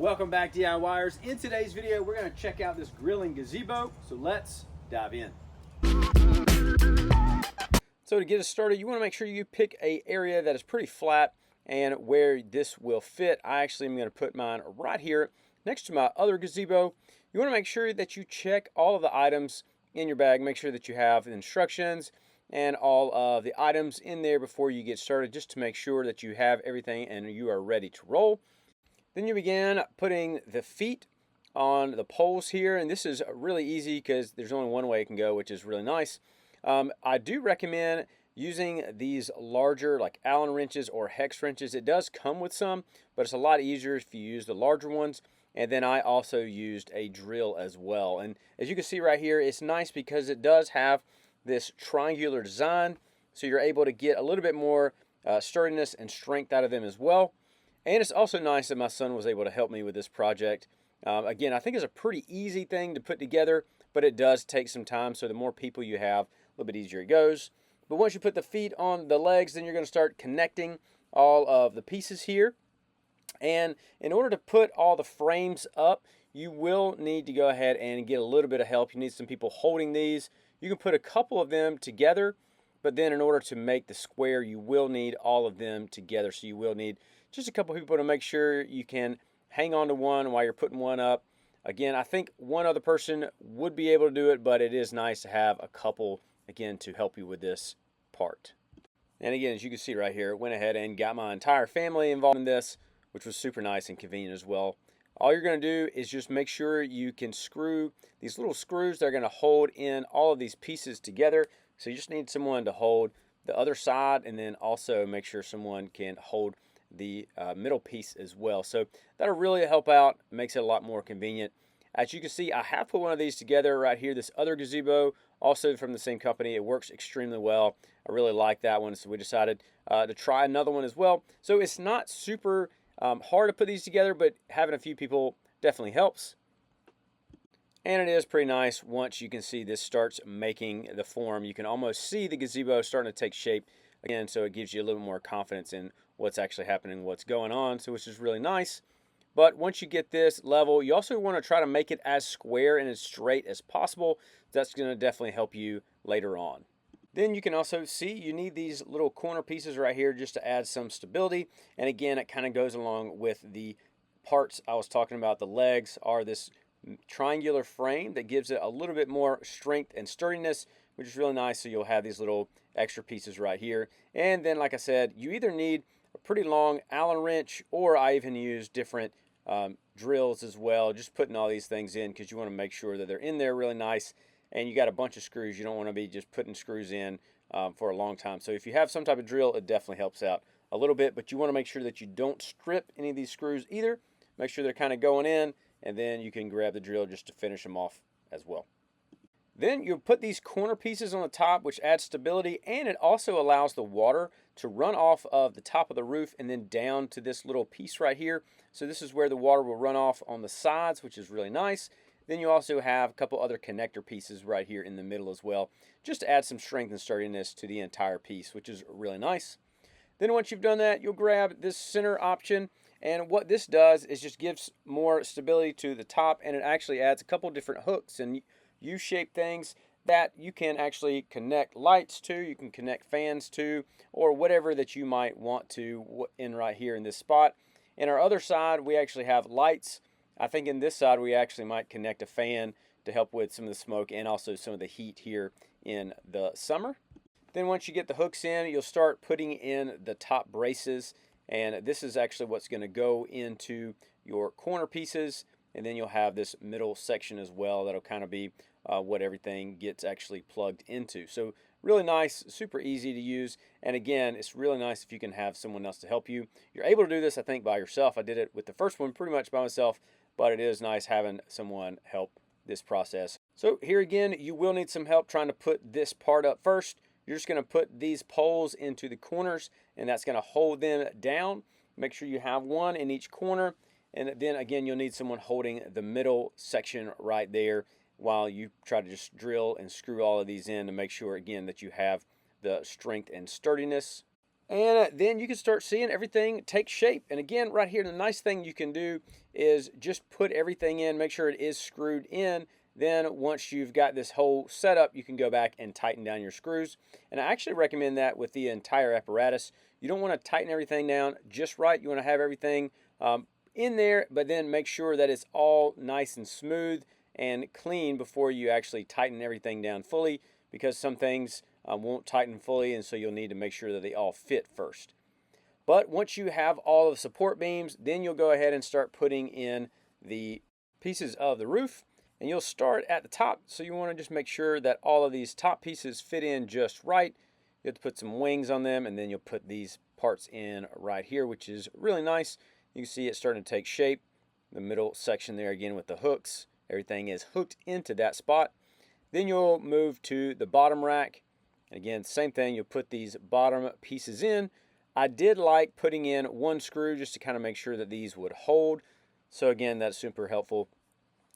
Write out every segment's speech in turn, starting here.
Welcome back, DIYers. In today's video, we're going to check out this grilling gazebo, so let's dive in. So to get us started, you want to make sure you pick an area that is pretty flat and where this will fit. I actually am going to put mine right here next to my other gazebo. You want to make sure that you check all of the items in your bag. Make sure that you have the instructions and all of the items in there before you get started, just to make sure that you have everything and you are ready to roll. Then you begin putting the feet on the poles here, and this is really easy because there's only one way it can go, which is really nice. I do recommend using these larger like Allen wrenches or hex wrenches. It does come with some, but it's a lot easier if you use the larger ones. And then I also used a drill as well. And as you can see right here, it's nice because it does have this triangular design, so you're able to get a little bit more sturdiness and strength out of them as well. And it's also nice that my son was able to help me with this project. Again, I think it's a pretty easy thing to put together, but it does take some time, so the more people you have, a little bit easier it goes. But once you put the feet on the legs, then you're going to start connecting all of the pieces here. And in order to put all the frames up, you will need to go ahead and get a little bit of help. You need some people holding these. You can put a couple of them together, but then in order to make the square, you will need all of them together. So you will need just a couple of people to make sure you can hang on to one while you're putting one up. Again, I think one other person would be able to do it, but it is nice to have a couple, again, to help you with this part. And again, as you can see right here, went ahead and got my entire family involved in this, which was super nice and convenient as well. All you're going to do is just make sure you can screw these little screws that are going to hold in all of these pieces together. So you just need someone to hold the other side, and then also make sure someone can hold the middle piece as well. So that'll really help out, makes it a lot more convenient. As you can see, I have put one of these together right here, this other gazebo, also from the same company. It works extremely well. I really like that one, so we decided to try another one as well. So it's not super hard to put these together, but having a few people definitely helps. And it is pretty nice once you can see this starts making the form. You can almost see the gazebo starting to take shape again, so it gives you a little more confidence in what's actually happening, what's going on, so which is really nice. But once you get this level, you also want to try to make it as square and as straight as possible. That's going to definitely help you later on. Then you can also see you need these little corner pieces right here just to add some stability. And again, it kind of goes along with the parts I was talking about. The legs are this triangular frame that gives it a little bit more strength and sturdiness, which is really nice. So you'll have these little extra pieces right here. And then, like I said, you either need a pretty long Allen wrench, or I even use different drills as well, just putting all these things in because you want to make sure that they're in there really nice. And you got a bunch of screws. You don't want to be just putting screws in for a long time. So if you have some type of drill, it definitely helps out a little bit, but you want to make sure that you don't strip any of these screws either. Make sure they're kind of going in, and then you can grab the drill just to finish them off as well. Then you'll put these corner pieces on the top, which adds stability, and it also allows the water to run off of the top of the roof and then down to this little piece right here. So this is where the water will run off on the sides, which is really nice. Then you also have a couple other connector pieces right here in the middle as well, just to add some strength and sturdiness to the entire piece, which is really nice. Then once you've done that, you'll grab this center option, and what this does is just gives more stability to the top, and it actually adds a couple different hooks and U-shaped things that you can actually connect lights to, you can connect fans to, or whatever that you might want to in right here in this spot. In our other side, we actually have lights. I think in this side, we actually might connect a fan to help with some of the smoke and also some of the heat here in the summer. Then once you get the hooks in, you'll start putting in the top braces, and this is actually what's going to go into your corner pieces. And then you'll have this middle section as well. That'll kind of be what everything gets actually plugged into. So really nice, super easy to use. And again, it's really nice if you can have someone else to help you. You're able to do this, I think, by yourself. I did it with the first one pretty much by myself, but it is nice having someone help this process. So here again, you will need some help trying to put this part up first. You're just going to put these poles into the corners, and that's going to hold them down. Make sure you have one in each corner. And then again, you'll need someone holding the middle section right there while you try to just drill and screw all of these in to make sure, again, that you have the strength and sturdiness. And then you can start seeing everything take shape. And again, right here, the nice thing you can do is just put everything in, make sure it is screwed in. Then once you've got this whole setup, you can go back and tighten down your screws. And I actually recommend that with the entire apparatus. You don't want to tighten everything down just right. You want to have everything in there, but then make sure that it's all nice and smooth and clean before you actually tighten everything down fully, because some things won't tighten fully, and so you'll need to make sure that they all fit first. But once you have all of the support beams, then you'll go ahead and start putting in the pieces of the roof, and you'll start at the top. So you want to just make sure that all of these top pieces fit in just right. You have to put some wings on them, and then you'll put these parts in right here, which is really nice. You can see it starting to take shape. The middle section there again with the hooks, everything is hooked into that spot. Then you'll move to the bottom rack. Again, same thing, you'll put these bottom pieces in. I did like putting in one screw just to kind of make sure that these would hold. So again, that's super helpful.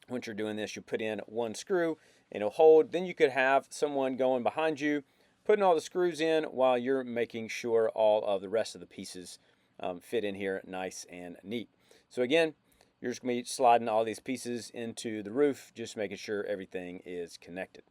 Once you're doing this, you put in one screw and it'll hold. Then you could have someone going behind you, putting all the screws in while you're making sure all of the rest of the pieces fit in here nice and neat. So again, you're just going to be sliding all these pieces into the roof, just making sure everything is connected.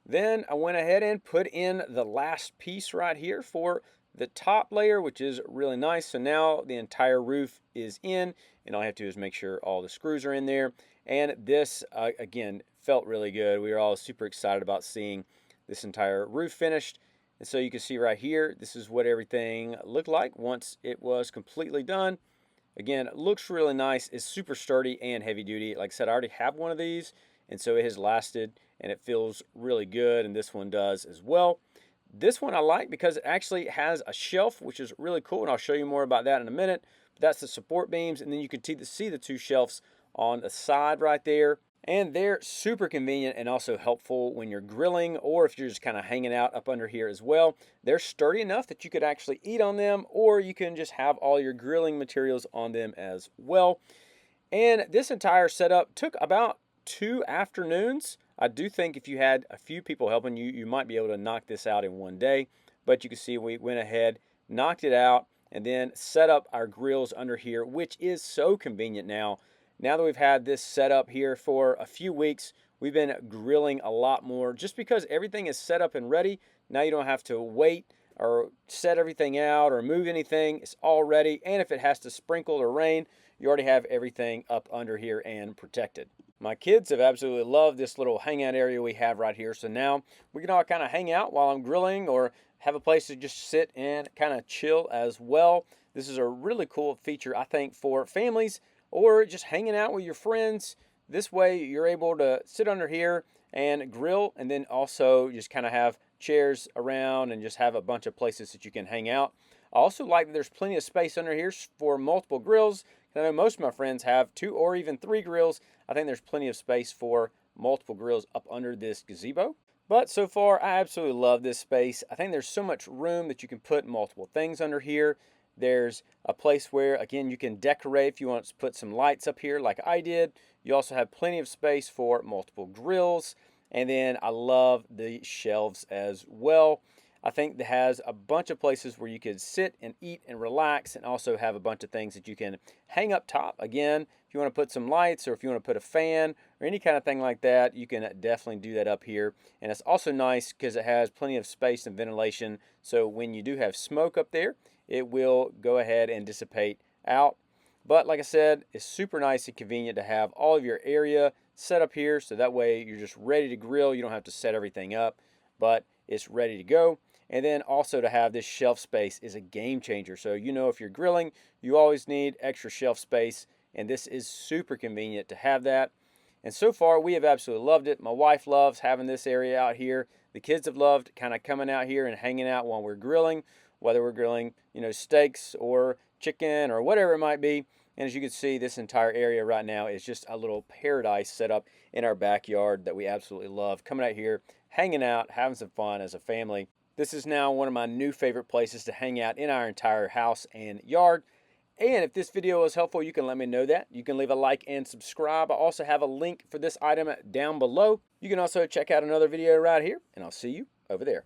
Then I went ahead and put in the last piece right here for the top layer, which is really nice. So now the entire roof is in, and all I have to do is make sure all the screws are in there. And this, again, felt really good. We were all super excited about seeing this entire roof finished. And so you can see right here, this is what everything looked like once it was completely done. Again, it looks really nice. It's super sturdy and heavy duty. Like I said, I already have one of these, and so it has lasted and it feels really good, and this one does as well. This one I like because it actually has a shelf, which is really cool, and I'll show you more about that in a minute. But that's the support beams, and then you can see the two shelves on the side right there. And they're super convenient and also helpful when you're grilling, or if you're just kind of hanging out up under here as well. They're sturdy enough that you could actually eat on them, or you can just have all your grilling materials on them as well. And this entire setup took about 2 afternoons. I do think if you had a few people helping you, you might be able to knock this out in one day. But you can see we went ahead, knocked it out, and then set up our grills under here, which is so convenient now. Now that we've had this set up here for a few weeks, we've been grilling a lot more just because everything is set up and ready. Now you don't have to wait or set everything out or move anything. It's all ready. And if it has to sprinkle or rain, you already have everything up under here and protected. My kids have absolutely loved this little hangout area we have right here. So now we can all kind of hang out while I'm grilling, or have a place to just sit and kind of chill as well. This is a really cool feature, I think, for families or just hanging out with your friends. This way you're able to sit under here and grill, and then also just kind of have chairs around and just have a bunch of places that you can hang out. I also like that there's plenty of space under here for multiple grills. I know most of my friends have 2 or even 3 grills. I think there's plenty of space for multiple grills up under this gazebo. But so far, I absolutely love this space. I think there's so much room that you can put multiple things under here. There's a place where, again, you can decorate if you want to put some lights up here like I did. You also have plenty of space for multiple grills. And then I love the shelves as well. I think it has a bunch of places where you could sit and eat and relax, and also have a bunch of things that you can hang up top. Again, if you want to put some lights, or if you want to put a fan or any kind of thing like that, you can definitely do that up here. And it's also nice because it has plenty of space and ventilation, so when you do have smoke up there, it will go ahead and dissipate out. But like I said, it's super nice and convenient to have all of your area set up here, so that way you're just ready to grill. You don't have to set everything up, but it's ready to go. And then also to have this shelf space is a game changer. So if you're grilling, you always need extra shelf space, and this is super convenient to have that. And so far, we have absolutely loved it. My wife loves having this area out here. The kids have loved kind of coming out here and hanging out while we're grilling, whether we're grilling, steaks or chicken or whatever it might be. And as you can see, this entire area right now is just a little paradise set up in our backyard that we absolutely love. Coming out here, hanging out, having some fun as a family. This is now one of my new favorite places to hang out in our entire house and yard. And if this video was helpful, you can let me know that. You can leave a like and subscribe. I also have a link for this item down below. You can also check out another video right here, and I'll see you over there.